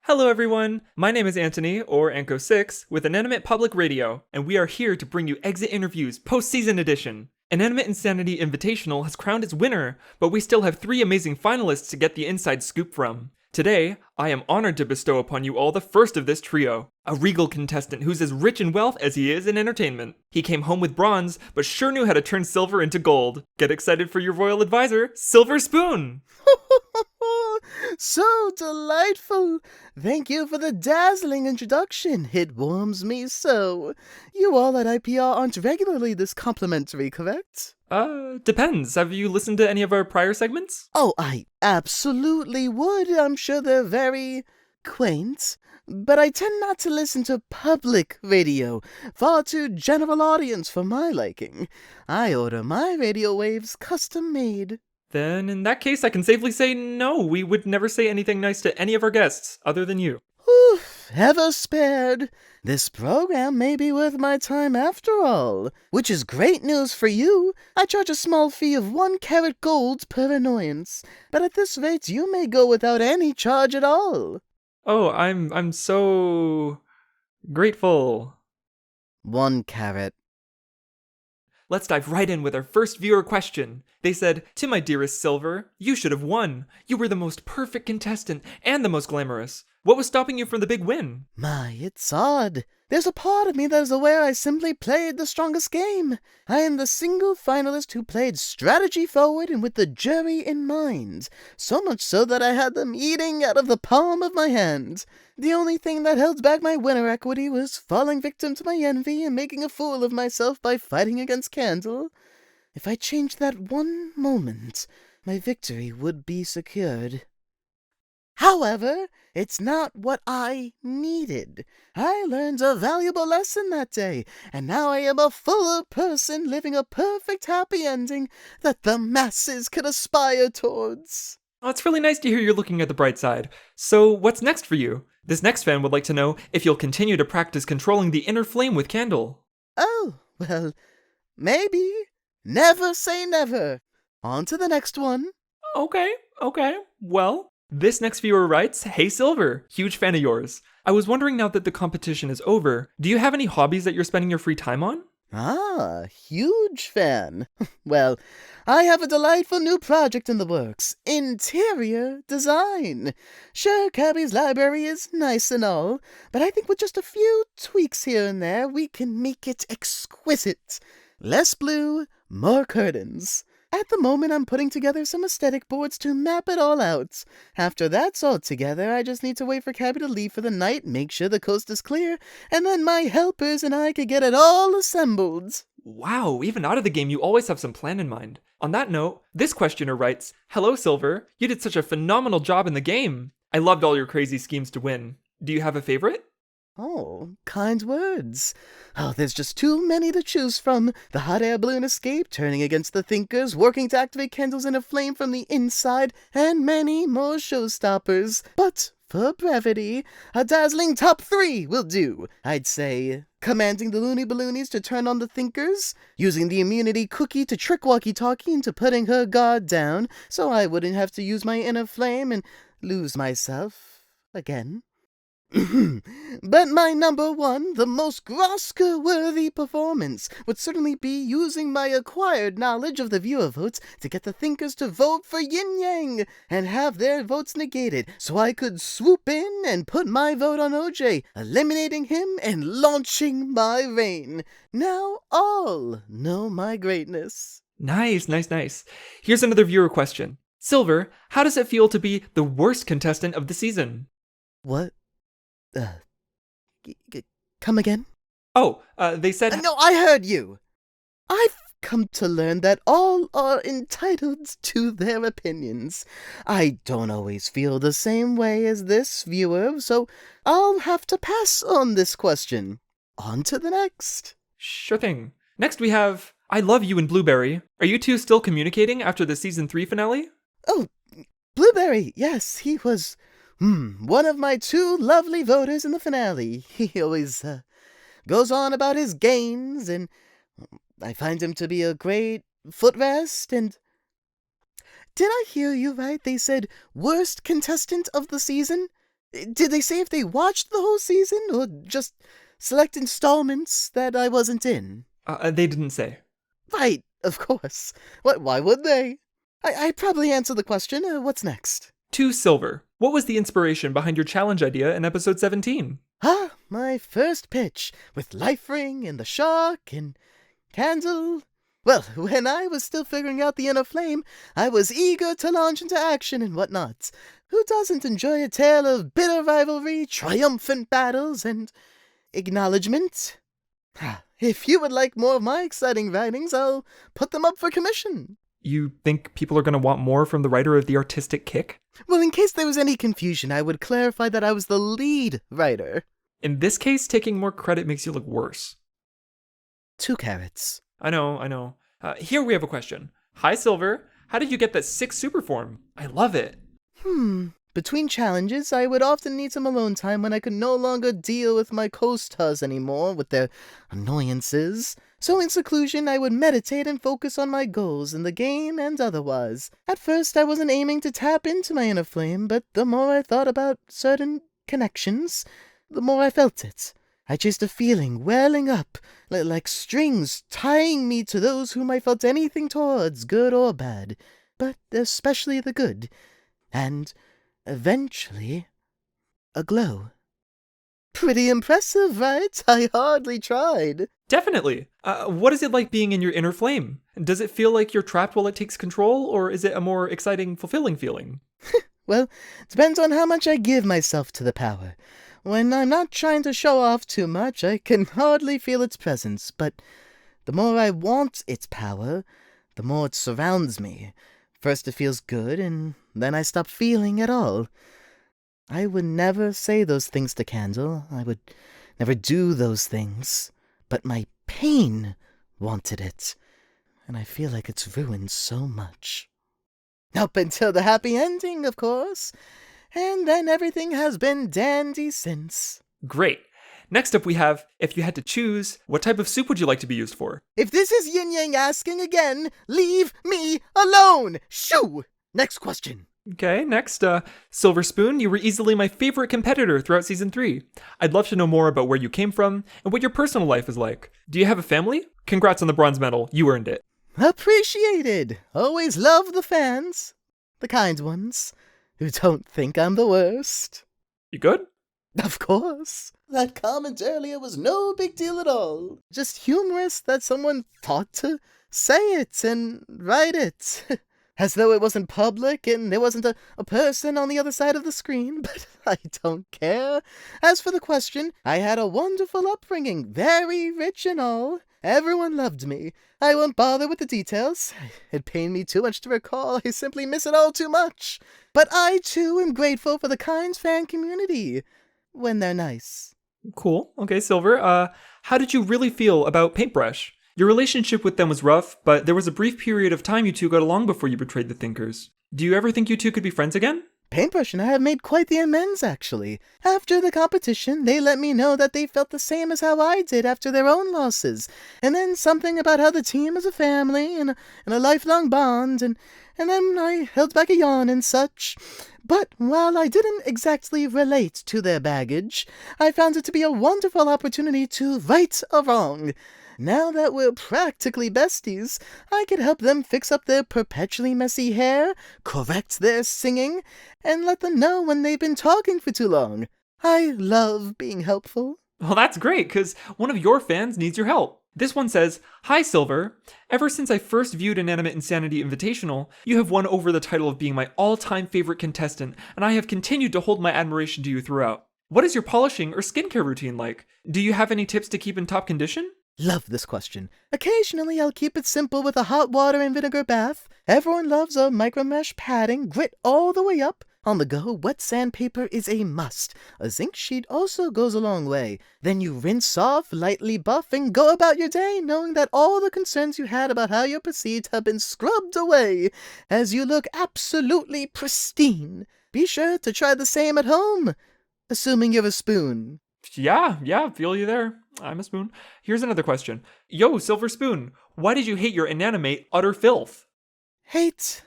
Hello everyone, my name is Anthony, or Anko6, with Inanimate Public Radio, and we are here to bring you exit interviews post-season edition. Inanimate Insanity Invitational has crowned its winner, but we still have 3 amazing finalists to get the inside scoop from. Today, I am honored to bestow upon you all the first of this trio, a regal contestant who's as rich in wealth as he is in entertainment. He came home with bronze, but sure knew how to turn silver into gold. Get excited for your royal advisor, Silver Spoon! So delightful! Thank you for the dazzling introduction. It warms me so. You all at IPR aren't regularly this complimentary, correct? Depends. Have you listened to any of our prior segments? Oh, I absolutely would. I'm sure they're very quaint. But I tend not to listen to public radio. Far too general audience for my liking. I order my radio waves custom made. Then in that case, I can safely say no, we would never say anything nice to any of our guests, other than you. Oof, ever spared. This program may be worth my time after all, which is great news for you. I charge a small fee of 1 carat gold per annoyance, but at this rate you may go without any charge at all. Oh, I'm so grateful. 1 carat. Let's dive right in with our first viewer question. They said, "To my dearest Silver, you should have won. You were the most perfect contestant and the most glamorous. What was stopping you from the big win?" My, it's odd. There's a part of me that is aware I simply played the strongest game. I am the single finalist who played strategy forward and with the jury in mind. So much so that I had them eating out of the palm of my hand. The only thing that held back my winner equity was falling victim to my envy and making a fool of myself by fighting against Candle. If I changed that one moment, my victory would be secured. However, it's not what I needed. I learned a valuable lesson that day, and now I am a fuller person living a perfect happy ending that the masses could aspire towards. Oh, it's really nice to hear you're looking at the bright side. So what's next for you? This next fan would like to know if you'll continue to practice controlling the inner flame with Candle. Oh, well, maybe. Never say never. On to the next one. Okay. Well, this next viewer writes, "Hey Silver, huge fan of yours. I was wondering now that the competition is over, do you have any hobbies that you're spending your free time on?" Ah, huge fan. Well, I have a delightful new project in the works. Interior design. Sure, Cabby's library is nice and all, but I think with just a few tweaks here and there, we can make it exquisite. Less blue, more curtains. At the moment, I'm putting together some aesthetic boards to map it all out. After that's all together, I just need to wait for Cabby to leave for the night, make sure the coast is clear, and then my helpers and I could get it all assembled. Wow, even out of the game you always have some plan in mind. On that note, this questioner writes, "Hello Silver, you did such a phenomenal job in the game. I loved all your crazy schemes to win. Do you have a favorite?" Oh, kind words. Oh, there's just too many to choose from. The hot air balloon escape, turning against the thinkers, working to activate candles in a flame from the inside, and many more showstoppers. But for brevity, a dazzling top 3 will do. I'd say commanding the loony balloonies to turn on the thinkers, using the immunity cookie to trick walkie-talkie into putting her guard down so I wouldn't have to use my inner flame and lose myself again. But my number 1, the most Oscar-worthy performance, would certainly be using my acquired knowledge of the viewer votes to get the thinkers to vote for Yin Yang and have their votes negated, so I could swoop in and put my vote on OJ, eliminating him and launching my reign. Now all know my greatness. Nice. Here's another viewer question. "Silver, how does it feel to be the worst contestant of the season?" What? Come again? Oh, they said... No, I heard you! I've come to learn that all are entitled to their opinions. I don't always feel the same way as this viewer, so I'll have to pass on this question. On to the next. Sure thing. Next we have, "I love you and Blueberry. Are you two still communicating after the season 3 finale?" Oh, Blueberry, yes, he was... one of my 2 lovely voters in the finale. He always goes on about his gains, and I find him to be a great footrest, and... Did I hear you right? They said worst contestant of the season? Did they say if they watched the whole season, or just select installments that I wasn't in? They didn't say. Right, of course. Why would they? I'd probably answer the question. What's next? 2 Silver. What was the inspiration behind your challenge idea in episode 17? My first pitch, with Life Ring and the Shark and Candle. Well, when I was still figuring out the inner flame, I was eager to launch into action and whatnot. Who doesn't enjoy a tale of bitter rivalry, triumphant battles, and acknowledgement? If you would like more of my exciting writings, I'll put them up for commission. You think people are going to want more from the writer of the artistic kick? Well, in case there was any confusion, I would clarify that I was the lead writer. In this case, taking more credit makes you look worse. 2 carrots. I know. Here we have a question. Hi, Silver. How did you get that 6 super form? I love it. Between challenges, I would often need some alone time when I could no longer deal with my co-stars anymore, with their annoyances. So in seclusion, I would meditate and focus on my goals in the game and otherwise. At first, I wasn't aiming to tap into my inner flame, but the more I thought about certain connections, the more I felt it. I chased a feeling welling up, like strings tying me to those whom I felt anything towards, good or bad, but especially the good. And eventually, a glow. Pretty impressive, right? I hardly tried. Definitely. What is it like being in your inner flame? Does it feel like you're trapped while it takes control, or is it a more exciting, fulfilling feeling? Well, depends on how much I give myself to the power. When I'm not trying to show off too much, I can hardly feel its presence, but the more I want its power, the more it surrounds me. First it feels good, and then I stop feeling at all. I would never say those things to Candle. I would never do those things. But my pain wanted it, and I feel like it's ruined so much. Up until the happy ending, of course. And then everything has been dandy since. Great. Next up we have, if you had to choose, what type of soup would you like to be used for? If this is Yin Yang asking again, leave me alone! Shoo! Next question. Okay, next, Silver Spoon, you were easily my favorite competitor throughout Season 3. I'd love to know more about where you came from and what your personal life is like. Do you have a family? Congrats on the bronze medal, you earned it. Appreciated. Always love the fans. The kind ones, who don't think I'm the worst. You good? Of course. That comment earlier was no big deal at all. Just humorous that someone thought to say it and write it. As though it wasn't public and there wasn't a person on the other side of the screen, but I don't care. As for the question, I had a wonderful upbringing, very rich and all. Everyone loved me. I won't bother with the details. It'd pain me too much to recall. I simply miss it all too much. But I, too, am grateful for the kind fan community. When they're nice. Cool. Okay, Silver. How did you really feel about Paintbrush? Your relationship with them was rough, but there was a brief period of time you two got along before you betrayed the Thinkers. Do you ever think you two could be friends again? Paintbrush and I have made quite the amends, actually. After the competition, they let me know that they felt the same as how I did after their own losses. And then something about how the team is a family and a lifelong bond, and then I held back a yawn and such. But while I didn't exactly relate to their baggage, I found it to be a wonderful opportunity to right a wrong. Now that we're practically besties, I could help them fix up their perpetually messy hair, correct their singing, and let them know when they've been talking for too long. I love being helpful. Well, that's great, because one of your fans needs your help. This one says, Hi, Silver. Ever since I first viewed Inanimate Insanity Invitational, you have won over the title of being my all-time favorite contestant, and I have continued to hold my admiration to you throughout. What is your polishing or skincare routine like? Do you have any tips to keep in top condition? Love this question. Occasionally, I'll keep it simple with a hot water and vinegar bath. Everyone loves a micromesh padding, grit all the way up. On the go, wet sandpaper is a must. A zinc sheet also goes a long way. Then you rinse off, lightly buff, and go about your day, knowing that all the concerns you had about how you're perceived have been scrubbed away, as you look absolutely pristine. Be sure to try the same at home, assuming you're a spoon. Yeah, feel you there. I'm a spoon. Here's another question. Yo, Silver Spoon, why did you hate your Inanimate utter filth? Hate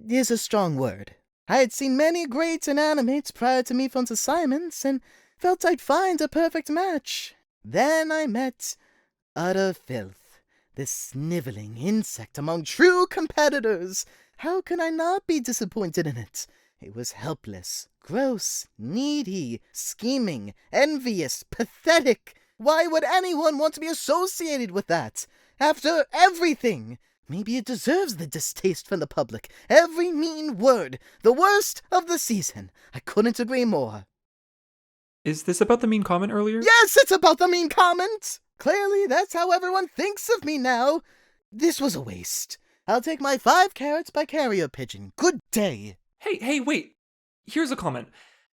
is a strong word. I had seen many great Inanimates prior to me phone's assignments, and felt I'd find a perfect match. Then I met utter filth, this sniveling insect among true competitors. How can I not be disappointed in it? It was helpless, gross, needy, scheming, envious, pathetic. Why would anyone want to be associated with that? After everything! Maybe it deserves the distaste from the public. Every mean word. The worst of the season. I couldn't agree more. Is this about the mean comment earlier? Yes, it's about the mean comment! Clearly, that's how everyone thinks of me now. This was a waste. I'll take my 5 carrots by carrier pigeon. Good day. Hey, wait. Here's a comment.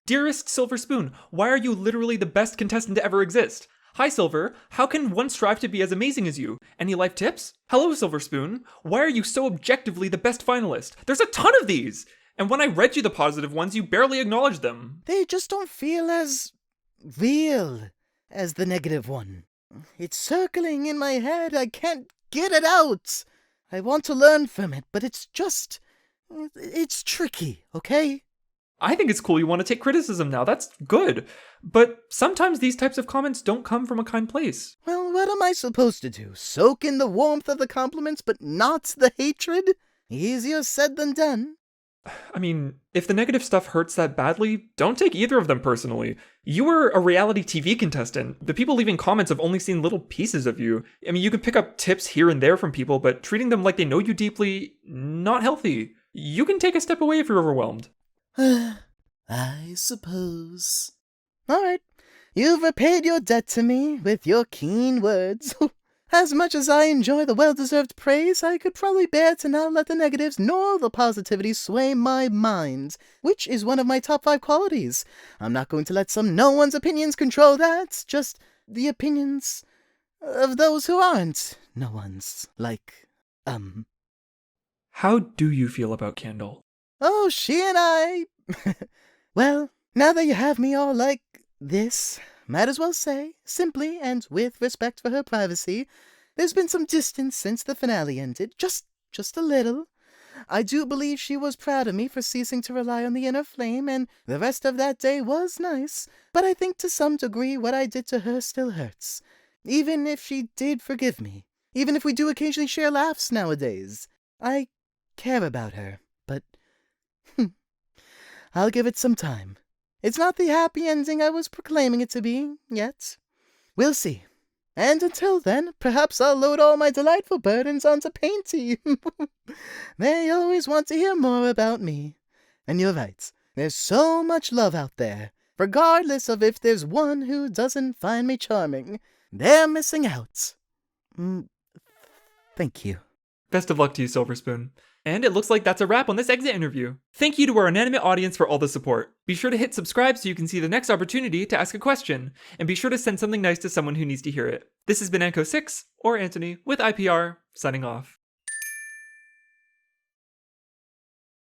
Dearest Silver Spoon, why are you literally the best contestant to ever exist? Hi, Silver. How can one strive to be as amazing as you? Any life tips? Hello, Silver Spoon. Why are you so objectively the best finalist? There's a ton of these! And when I read you the positive ones, you barely acknowledged them. They just don't feel as real as the negative one. It's circling in my head. I can't get it out. I want to learn from it, but it's tricky, okay? I think it's cool you want to take criticism now. That's good. But sometimes these types of comments don't come from a kind place. Well, what am I supposed to do? Soak in the warmth of the compliments, but not the hatred? Easier said than done. I mean, if the negative stuff hurts that badly, don't take either of them personally. You were a reality TV contestant. The people leaving comments have only seen little pieces of you. I mean, you can pick up tips here and there from people, but treating them like they know you deeply, not healthy. You can take a step away if you're overwhelmed. I suppose. All right. You've repaid your debt to me with your keen words. As much as I enjoy the well-deserved praise, I could probably bear to not let the negatives nor the positivity sway my mind, which is one of my top 5 qualities. I'm not going to let no one's opinions control that, just the opinions of those who aren't no one's, How do you feel about Candle? Oh, she and I... Well, now that you have me all like this, might as well say, simply and with respect for her privacy, there's been some distance since the finale ended, just a little. I do believe she was proud of me for ceasing to rely on the inner flame, and the rest of that day was nice, but I think to some degree what I did to her still hurts. Even if she did forgive me, even if we do occasionally share laughs nowadays, I care about her, but I'll give it some time. It's not the happy ending I was proclaiming it to be, yet. We'll see. And until then, perhaps I'll load all my delightful burdens onto Painty. They always want to hear more about me. And you're right, there's so much love out there. Regardless of if there's one who doesn't find me charming, they're missing out. Thank you. Best of luck to you, Silver Spoon. And it looks like that's a wrap on this exit interview. Thank you to our Inanimate audience for all the support. Be sure to hit subscribe so you can see the next opportunity to ask a question, and be sure to send something nice to someone who needs to hear it. This has been Anko6, or Anthony, with IPR, signing off.